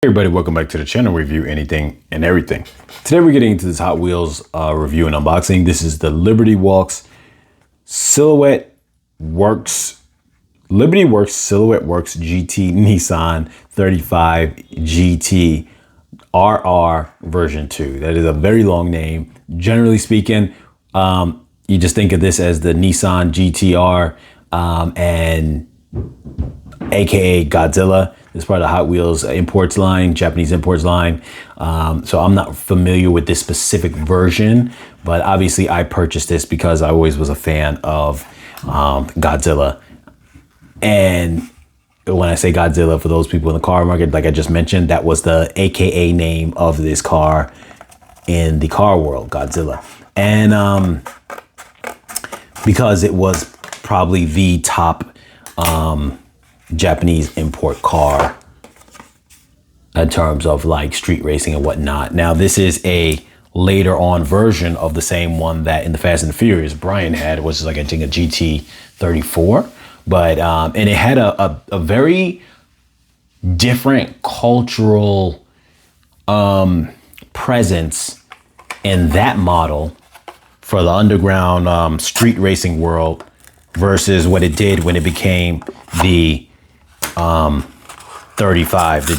Hey everybody, welcome back to the channel. Review anything and everything. Today we're getting into this Hot Wheels review and unboxing. This is the Liberty Works Silhouette Works GT Nissan 35GT-RR version 2. That is a very long name. Generally speaking, you just think of this as the Nissan GT-R and aka Godzilla. This is part of the Hot Wheels imports line, Japanese imports line. So I'm not familiar with this specific version, but obviously I purchased this because I always was a fan of Godzilla. And when I say Godzilla, for those people in the car market, like I just mentioned, that was the AKA name of this car in the car world, Godzilla. And because it was probably the top Japanese import car in terms of like street racing and whatnot. Now this is a later on version of the same one that in the Fast and the Furious Brian had, which is like I think a GT34, but and it had a very different cultural presence in that model for the underground street racing world versus what it did when it became the the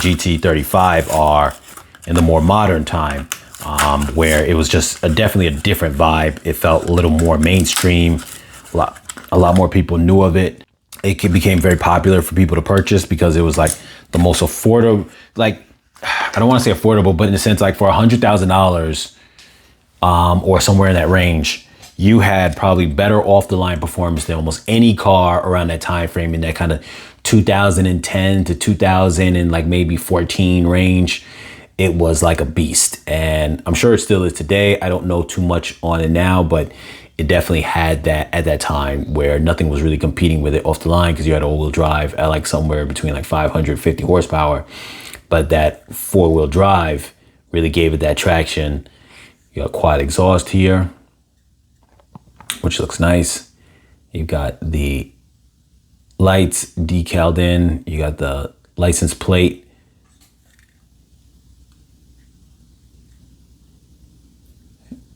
GT35R in the more modern time, where it was just definitely a different vibe. It felt a little more mainstream. A lot more people knew of it. It became very popular for people to purchase because it was like the most affordable, like, I don't want to say affordable, but in a sense, like for $100,000 or somewhere in that range, you had probably better off the line performance than almost any car around that time frame, in that kind of 2010 to 2000 and like maybe 14 range. It was like a beast, and I'm sure it still is today. I don't know too much on it now, but it definitely had that at that time where nothing was really competing with it off the line, because you had all-wheel drive at like somewhere between like 550 horsepower, but that four-wheel drive really gave it that traction. You got quad exhaust here, which looks nice. You've got the lights decaled in. You got the license plate.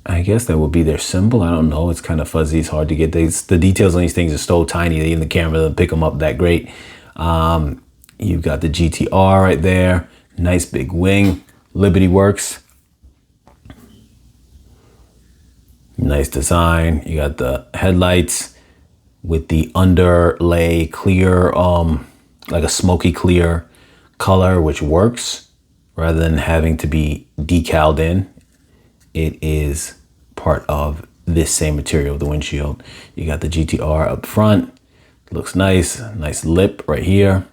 I guess that would be their symbol. I don't know. It's kind of fuzzy. It's hard to get these. The details on these things are so tiny that even the camera doesn't pick them up that great. You've got the GTR right there. Nice big wing. Liberty Works. Nice design. You got the headlights with the underlay clear, like a smoky clear color, which works rather than having to be decaled in. It is part of this same material, the windshield. You got the GTR up front. Looks nice. Nice lip right here.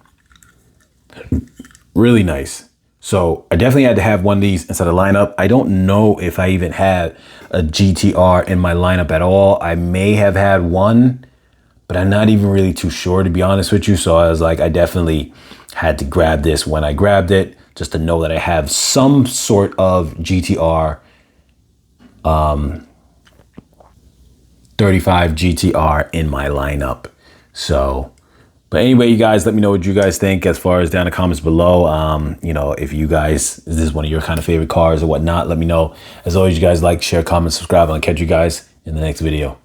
Really nice. So I definitely had to have one of these inside the lineup. I don't know if I even had a GTR in my lineup at all. I may have had one, but I'm not even really too sure, to be honest with you. So I was like, I definitely had to grab this when I grabbed it, just to know that I have some sort of GTR 35 GTR in my lineup. So, but anyway, you guys, let me know what you guys think as far as down in the comments below. You know, if you guys, is this one of your kind of favorite cars or whatnot, let me know. As always, you guys like, share, comment, subscribe, and I'll catch you guys in the next video.